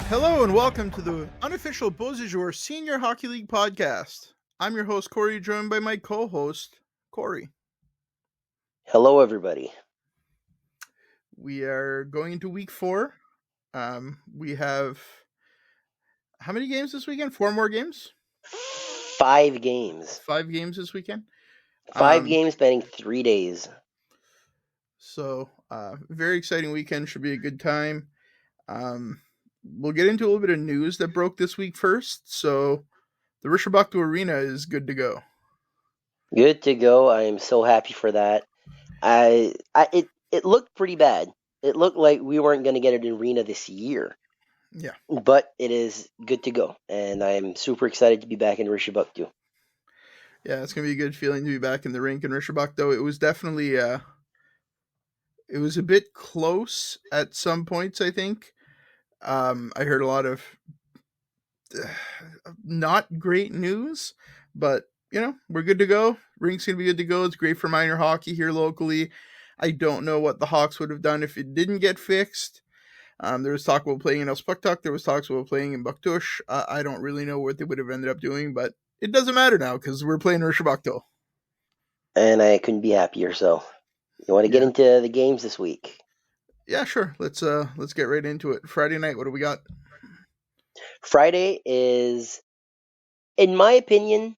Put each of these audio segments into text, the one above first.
Hello and welcome to the Unofficial BSHL Senior Hockey League Podcast. I'm your host, Corey, joined by my co-host, Corey. Hello, everybody. We are going into week 4. We have how many games this weekend? 4 more games? 5 games. 5 games this weekend? 5 games spanning 3 days. So, very exciting weekend. Should be a good time. We'll get into a little bit of news that broke this week first. So, the Rishabaktu Arena is good to go. Good to go. I am so happy for that. It looked pretty bad. It looked like we weren't going to get an arena this year. Yeah. But it is good to go. And I'm super excited to be back in Rishabaktu. Yeah, it's going to be a good feeling to be back in the rink in Rishabaktu. It was definitely, it was a bit close at some points, I think. I heard a lot of not great news, but, we're good to go. Rink's going to be good to go. It's great for minor hockey here locally. I don't know what the Hawks would have done if it didn't get fixed. There was talk about playing in Elspuktuk. There was talks about playing in Buktush. I don't really know what they would have ended up doing, but it doesn't matter now because we're playing Rishabaktu. And I couldn't be happier. So, you want to get into the games this week? Yeah, sure. Let's get right into it. Friday night, what do we got? Friday is, in my opinion,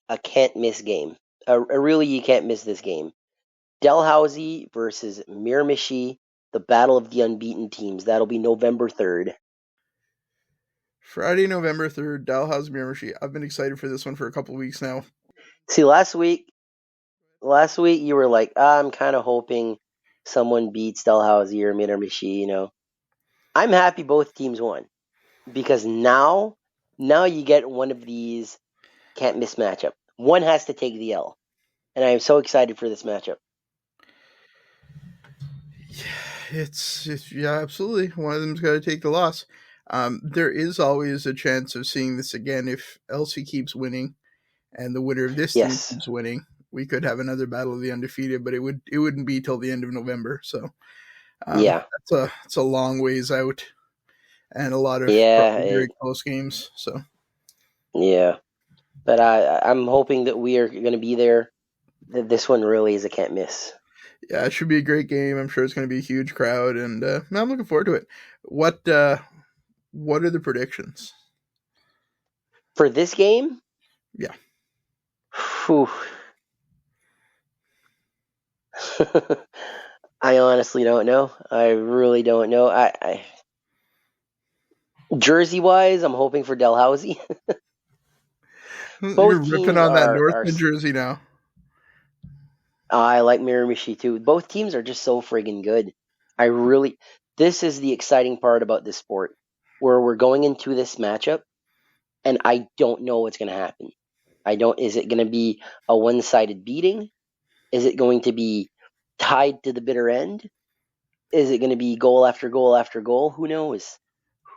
a can't-miss game. Really, you can't miss this game. Dalhousie versus Miramichi, the battle of the unbeaten teams. That'll be November 3rd. Friday, November 3rd, Dalhousie Miramichi. I've been excited for this one for a couple of weeks now. See, last week you were like, I'm kind of hoping someone beats Dalhousie or Miramichi, I'm happy both teams won. Because now you get one of these can't-miss matchup. One has to take the L. And I am so excited for this matchup. Yeah, it's absolutely. One of them's got to take the loss. There is always a chance of seeing this again if Elsie keeps winning and the winner of this team keeps winning. We could have another battle of the undefeated, but it wouldn't be till the end of November. So it's a long ways out and a lot of very close games. So but I'm hoping that we are going to be there. This one really is a can't miss. Yeah, it should be a great game. I'm sure it's going to be a huge crowd, and I'm looking forward to it. What are the predictions for this game? Yeah. Whew. I honestly don't know. I really don't know. I jersey-wise, I'm hoping for Dalhousie. You're ripping on that Northman jersey now. I like Miramichi too. Both teams are just so friggin' good. This is the exciting part about this sport, where we're going into this matchup, and I don't know what's going to happen. Is it going to be a one-sided beating? Is it going to be tied to the bitter end? Is it going to be goal after goal after goal? Who knows?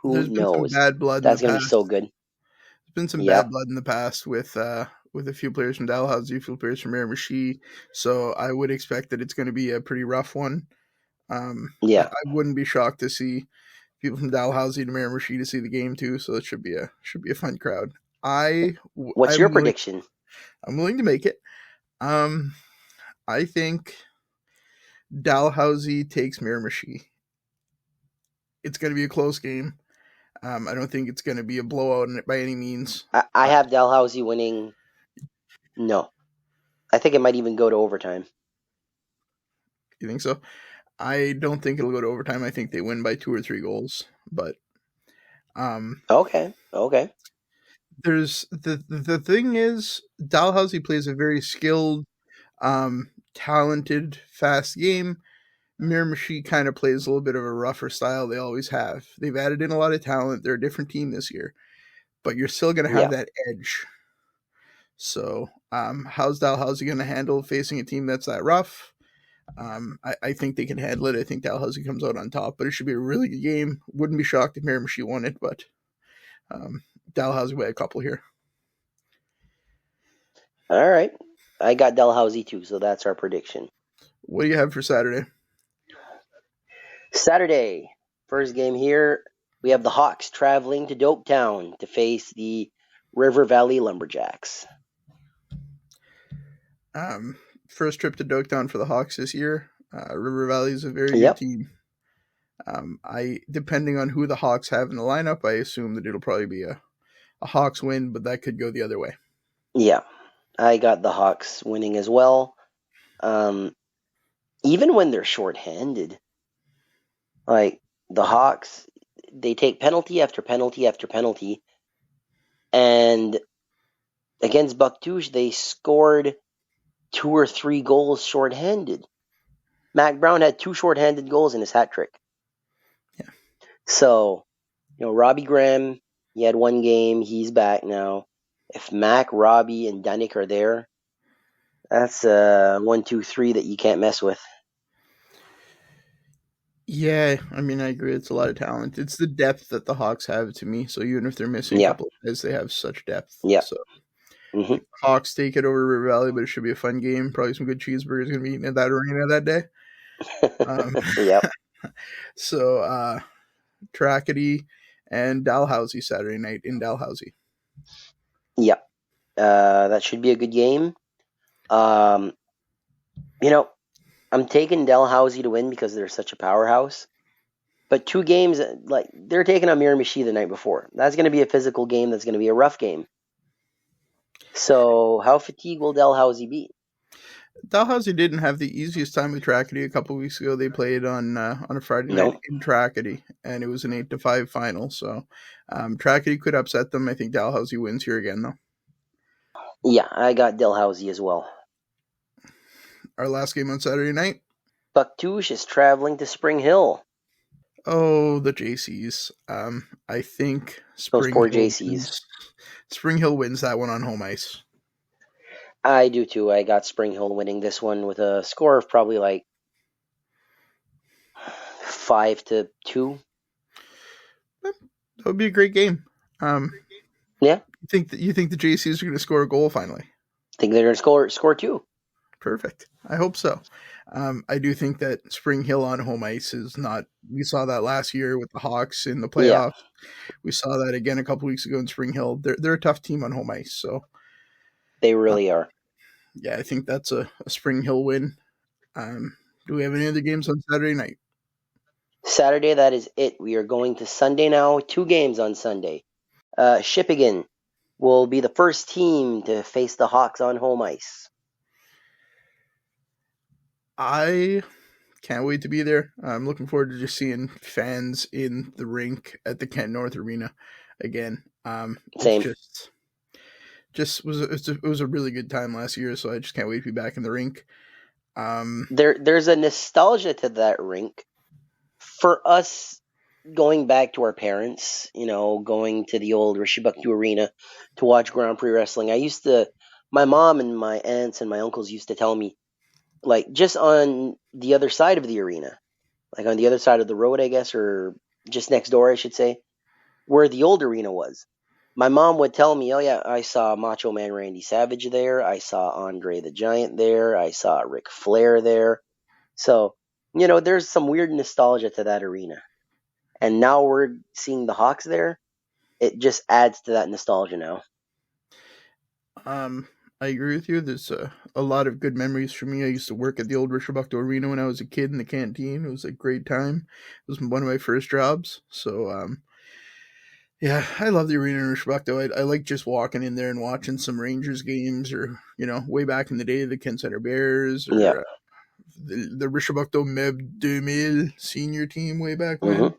There's been some bad blood. That's going to be so good. There's been some bad blood in the past with a few players from Dalhousie, a few players from Miramichi. So I would expect that it's going to be a pretty rough one. I wouldn't be shocked to see people from Dalhousie to Miramichi to see the game too. So it should be a fun crowd. What's your prediction? I'm willing to make it. I think Dalhousie takes Miramichi. It's going to be a close game. I don't think it's going to be a blowout by any means. I have Dalhousie winning. No. I think it might even go to overtime. You think so? I don't think it'll go to overtime. I think they win by 2 or 3 goals. But Okay. There's the thing is, Dalhousie plays a very skilled, talented, fast game. Miramichi kind of plays a little bit of a rougher style. They always have. They've added in a lot of talent. They're a different team this year, but you're still going to have that edge. So, how's Dalhousie going to handle facing a team that's that rough? I think they can handle it. I think Dalhousie comes out on top, but it should be a really good game. Wouldn't be shocked if Miramichi won it, but Dalhousie by a couple here. All right. I got Dalhousie too, so that's our prediction. What do you have for Saturday? Saturday, first game here, we have the Hawks traveling to Dopetown to face the River Valley Lumberjacks. First trip to Dopetown for the Hawks this year. River Valley is a very good team. Depending on who the Hawks have in the lineup, I assume that it'll probably be a Hawks win, but that could go the other way. Yeah, I got the Hawks winning as well. Even when they're shorthanded, like the Hawks, they take penalty after penalty after penalty. And against Bucktouche, they scored 2 or 3 goals shorthanded. Mac Brown had 2 shorthanded goals in his hat trick. Yeah. So, Robbie Graham, he had 1 game. He's back now. If Mac, Robbie, and Dunnick are there, that's 1, 2, 3 that you can't mess with. Yeah, I mean, I agree. It's a lot of talent. It's the depth that the Hawks have to me. So even if they're missing a couple of guys, they have such depth. Yeah. So Hawks take it over River Valley, but it should be a fun game. Probably some good cheeseburgers going to be eaten at that arena that day. Yep. So Trackety and Dalhousie Saturday night in Dalhousie. Yep. That should be a good game. I'm taking Dalhousie to win because they're such a powerhouse. But 2 games, like they're taking on Miramichi the night before. That's going to be a physical game. That's going to be a rough game. So how fatigued will Dalhousie be? Dalhousie didn't have the easiest time with Trackety a couple of weeks ago. They played on a Friday night in Trackety, and it was an 8-5 final. So Trackety could upset them. I think Dalhousie wins here again, though. Yeah, I got Dalhousie as well. Our last game on Saturday night. Bucktouche is traveling to Spring Hill. Oh, the JCs. I think Those poor JCs. Spring Hill wins that one on home ice. I do too. I got Spring Hill winning this one with a score of probably like 5-2. That would be a great game. Yeah. You think the JCs are going to score a goal finally? I think they're going to score 2. Perfect. I hope so. I do think that Spring Hill on home ice is not. We saw that last year with the Hawks in the playoffs. Yeah. We saw that again a couple weeks ago in Spring Hill. They're a tough team on home ice, so they really are. Yeah, I think that's a Spring Hill win. Do we have any other games on Saturday night? Saturday, that is it. We are going to Sunday now. 2 games on Sunday. Shippigan will be the first team to face the Hawks on home ice. I can't wait to be there. I'm looking forward to just seeing fans in the rink at the Kent North Arena again. Same. It was a really good time last year, so I just can't wait to be back in the rink. There's a nostalgia to that rink for us going back to our parents, going to the old Rishi Bucktouche Arena to watch Grand Prix wrestling. My mom and my aunts and my uncles used to tell me, like, just on the other side of the arena, like on the other side of the road, I guess, or just next door, I should say, where the old arena was. My mom would tell me, oh yeah, I saw Macho Man Randy Savage there. I saw Andre the Giant there. I saw Ric Flair there. So, there's some weird nostalgia to that arena. And now we're seeing the Hawks there. It just adds to that nostalgia now. I agree with you. There's a lot of good memories for me. I used to work at the old Rishi Bucktouche Arena when I was a kid in the canteen. It was a great time. It was one of my first jobs. So, yeah, I love the arena in Rishi Bucktouche. I like just walking in there and watching some Rangers games, or way back in the day, the Kent Center Bears, or the Rishi Bucktouche Meb 2000 senior team way back when.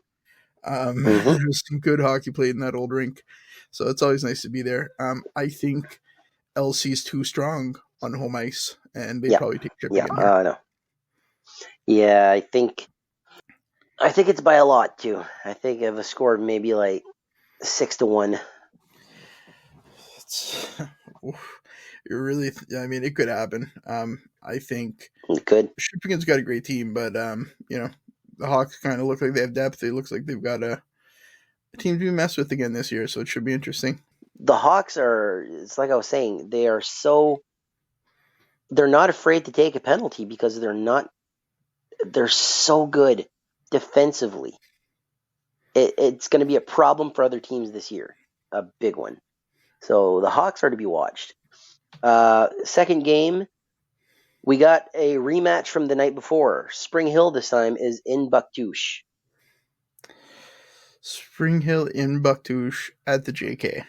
There's some good hockey played in that old rink, so it's always nice to be there. I think LC's too strong on home ice, and they probably take Chip again. Yeah, no. Yeah, I think it's by a lot too. I think of a score of maybe like 6-1. It could happen. I think it could. Shippigan's got a great team, but the Hawks kind of look like they have depth. It looks like they've got a team to mess with again this year, so it should be interesting. The Hawks it's like I was saying, they're not afraid to take a penalty because they're so good defensively. it's going to be a problem for other teams this year, a big one. So the Hawks are to be watched. Second game, we got a rematch from the night before. Spring Hill this time is in Bucktouche. Spring Hill in Bucktouche at the JK.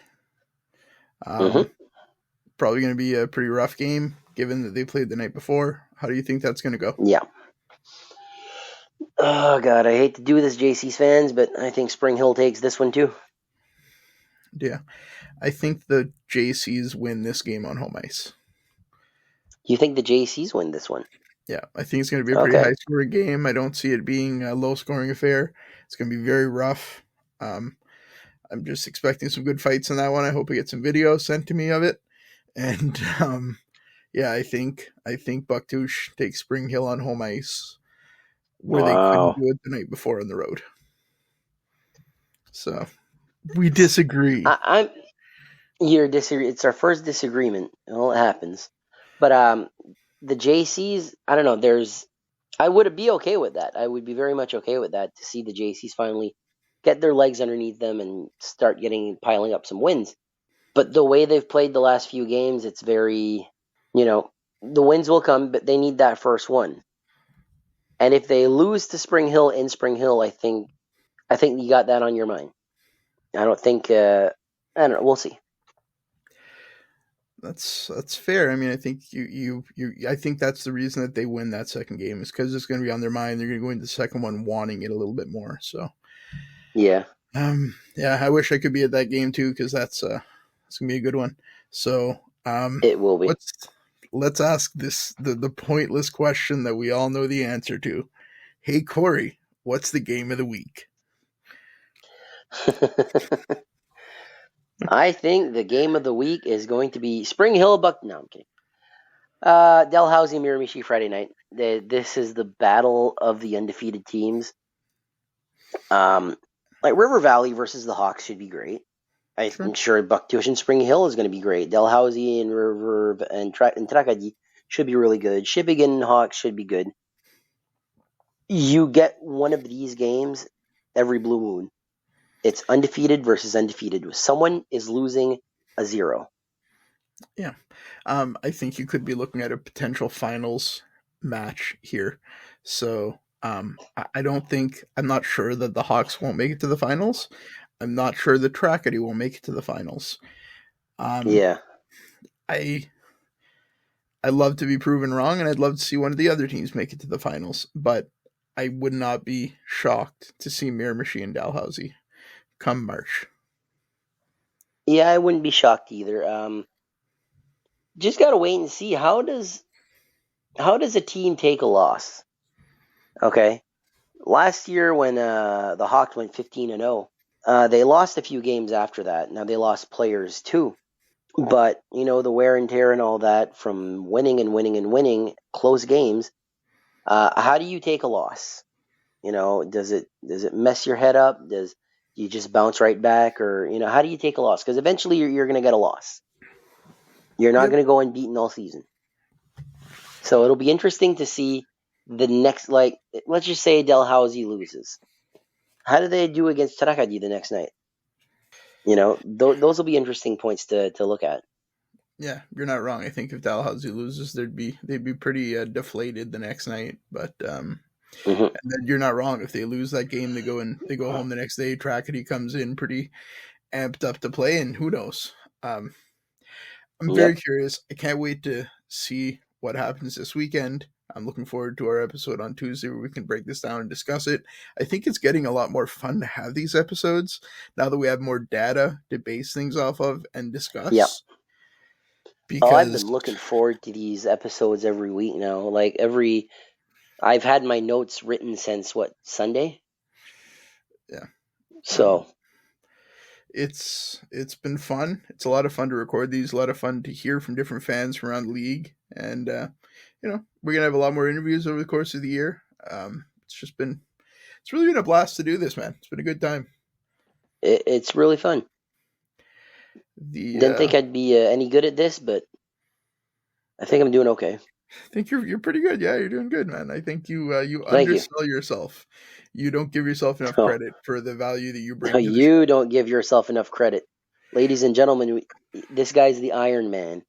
Probably going to be a pretty rough game, given that they played the night before. How do you think that's going to go? Yeah. Oh, God, I hate to do this, JC's fans, but I think Spring Hill takes this one too. Yeah. I think the JCs win this game on home ice. You think the JCs win this one? Yeah, I think it's going to be a pretty high-scoring game. I don't see it being a low-scoring affair. It's going to be very rough. I'm just expecting some good fights in that one. I hope I get some video sent to me of it. And yeah, I think Bucktouche takes Spring Hill on home ice, where they couldn't do it the night before on the road. So we disagree. You're disagree. It's our first disagreement. Well, it happens. But the JCs, I don't know. I would be okay with that. I would be very much okay with that to see the JCs finally get their legs underneath them and start piling up some wins. But the way they've played the last few games, it's very, the wins will come, but they need that first one. And if they lose to Spring Hill in Spring Hill, I think you got that on your mind. I don't think. I don't know. We'll see. That's fair. I mean, I think I think that's the reason that they win that second game is because it's going to be on their mind. They're going to go into the second one wanting it a little bit more. So, yeah. Yeah, I wish I could be at that game too because that's going to be a good one. So, it will be. Let's ask the pointless question that we all know the answer to. Hey, Corey, what's the game of the week? I think the game of the week is going to be Spring Hill No, I'm kidding. Dalhousie Miramichi Friday night. This is the battle of the undefeated teams. Like River Valley versus the Hawks should be great. I'm sure Bucktouche and Spring Hill is going to be great. Dalhousie and River and Tracadie should be really good. Shippigan and Hawks should be good. You get one of these games every blue moon. It's undefeated versus undefeated. Someone is losing a 0. Yeah. I think you could be looking at a potential finals match here. So I'm not sure that the Hawks won't make it to the finals. I'm not sure the Tracadie will make it to the finals. Yeah. I love to be proven wrong, and I'd love to see one of the other teams make it to the finals, but I would not be shocked to see Miramichi and Dalhousie come March. Yeah, I wouldn't be shocked either. Just gotta wait and see how does a team take a loss? Okay, last year when the Hawks went 15-0, they lost a few games after that. Now they lost players too, but the wear and tear and all that from winning and winning and winning close games. How do you take a loss? Does it mess your head up? Do you just bounce right back, or how do you take a loss? Because eventually you're going to get a loss. You're not going to go unbeaten all season. So it'll be interesting to see the next, let's just say Dalhousie loses. How do they do against Tracadie the next night? Those will be interesting points to look at. Yeah, you're not wrong. I think if Dalhousie loses, they'd be pretty deflated the next night. But and then you're not wrong. If they lose that game, they go home the next day. Tracadie comes in pretty amped up to play, and who knows? I'm very curious. I can't wait to see what happens this weekend. I'm looking forward to our episode on Tuesday where we can break this down and discuss it. I think it's getting a lot more fun to have these episodes now that we have more data to base things off of and discuss. Yeah. Because I've been looking forward to these episodes every week now. I've had my notes written since Sunday? Yeah. So it's been fun. It's a lot of fun to record these, a lot of fun to hear from different fans from around the league. And, we're going to have a lot more interviews over the course of the year. It's really been a blast to do this, man. It's been a good time. It's really fun. Didn't think I'd be any good at this, but I think I'm doing okay. I think you're pretty good. Yeah, you're doing good, man. I think you Thank you. undersell yourself. You don't give yourself enough No, credit for the value that you bring no, to the show. you don't give yourself enough credit, ladies and gentlemen. This guy's the Iron Man.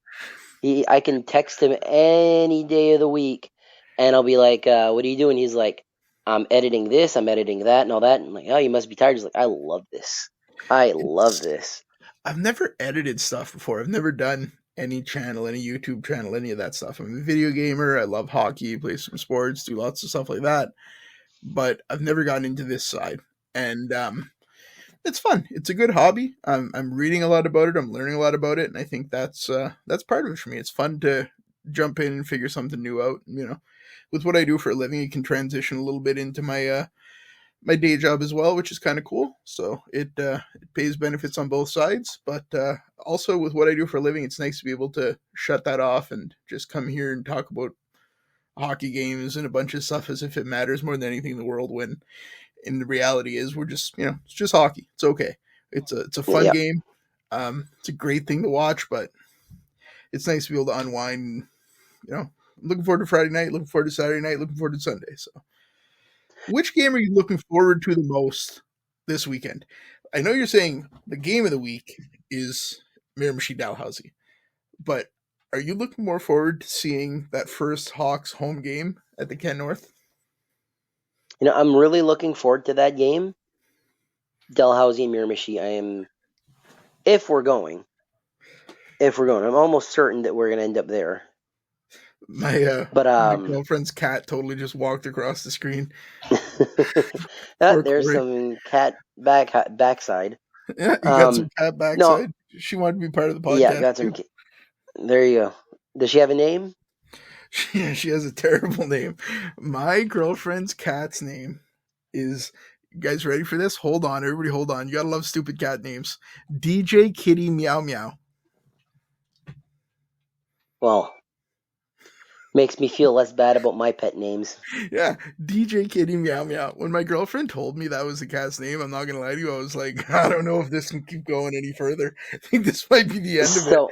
I can text him any day of the week, and I'll be like, "What are you doing?" He's like, "I'm editing this, I'm editing that, and all that." And I'm like, "Oh, you must be tired." He's like, "I love this. I love It's this." I've never edited stuff before. I've never done any channel, any YouTube channel, any of that stuff. I'm a video gamer. I love hockey, play some sports, do lots of stuff like that. But I've never gotten into this side, and it's fun. It's a good hobby. I'm reading a lot about it. I'm learning a lot about it, and I think that's part of it for me. It's fun to jump in and figure something new out. You know, with what I do for a living, you can transition a little bit into my day job as well, which is kind of cool. So it pays benefits on both sides, but also with what I do for a living, it's nice to be able to shut that off and just come here and talk about hockey games and a bunch of stuff as if it matters more than anything in the world. When in the reality is we're just it's just hockey. It's okay. It's a fun Yeah, game. It's a great thing to watch, but it's nice to be able to unwind. And, looking forward to Friday night. Looking forward to Saturday night. Looking forward to Sunday. So. Which game are you looking forward to the most this weekend? I know you're saying the game of the week is Miramichi Dalhousie, but are you looking more forward to seeing that first Hawks home game at the Ken North? I'm really looking forward to that game. Dalhousie and Miramichi. I am, if we're going, I'm almost certain that we're gonna end up there. But My girlfriend's cat totally just walked across the screen. Poor there's Corey. some cat backside. Yeah, you got some cat No, backside. She wanted to be part of the yeah, podcast got some. too. There you go. Does she have a name? She has a terrible name. My girlfriend's cat's name is. You guys ready for this? Hold on, everybody, hold on. You gotta love stupid cat names. DJ Kitty Meow Meow. Well, makes me feel less bad about my pet names. Yeah, DJ Kitty Meow Meow. When my girlfriend told me that was the cat's name, I'm not gonna lie to you, I was like, I don't know if this can keep going any further. I think this might be the end of it.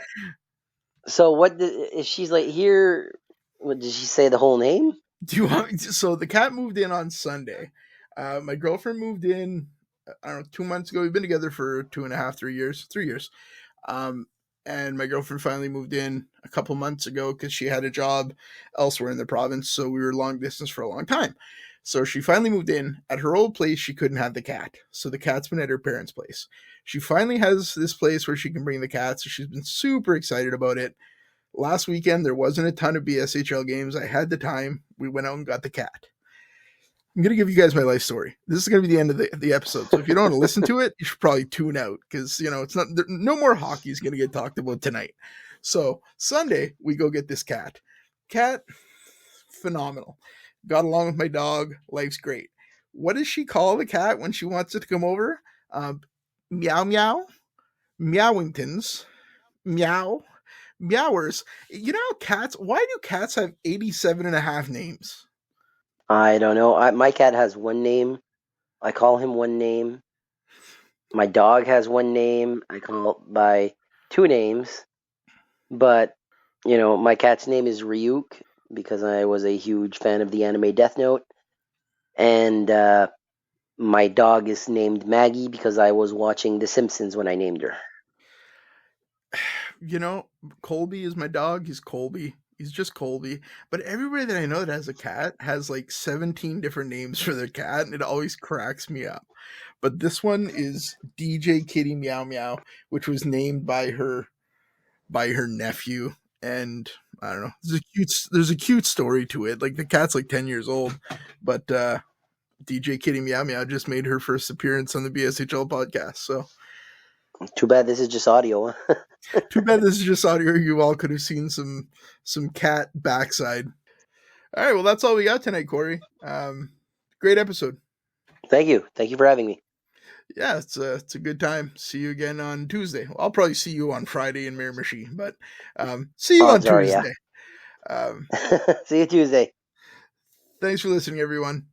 So what if she's like here? What did she say? The whole name? Do you want? So the cat moved in on Sunday. My girlfriend moved in. I don't know, 2 months ago. We've been together for 2.5, 3 years, 3 years. And my girlfriend finally moved in a couple months ago because she had a job elsewhere in the province. So we were long distance for a long time. So she finally moved in. At her old place, she couldn't have the cat. So the cat's been at her parents' place. She finally has this place where she can bring the cat. So she's been super excited about it. Last weekend, there wasn't a ton of BSHL games. I had the time. We went out and got the cat. I'm going to give you guys my life story. This is going to be the end of the episode. So if you don't want to listen to it, you should probably tune out because, it's not, no more hockey is going to get talked about tonight. So Sunday, we go get this cat. Cat, phenomenal. Got along with my dog. Life's great. What does she call the cat when she wants it to come over? Meow meow, meowingtons, meow, meowers. You know, why do cats have 87 and a half names? I don't know. My cat has one name. I call him one name. My dog has one name. I call it by two names. But, my cat's name is Ryuk because I was a huge fan of the anime Death Note. And my dog is named Maggie because I was watching The Simpsons when I named her. Colby is my dog. He's Colby. He's just Colby. But everybody that I know that has a cat has like 17 different names for their cat, and it always cracks me up. But this one is DJ Kitty Meow Meow, which was named by her nephew. And I don't know. There's a cute story to it. Like the cat's like 10 years old, but DJ Kitty Meow Meow just made her first appearance on the BSHL podcast. So too bad this is just audio. Too bad this is just audio. You all could have seen some cat backside. All right, well, that's all we got tonight, Corey. Great episode. Thank you for having me. Yeah, it's a good time. See you again on Tuesday. Well, I'll probably see you on Friday in Miramichi, but see you on Tuesday. Yeah. See you Tuesday. Thanks for listening, everyone.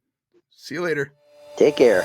See you later. Take care.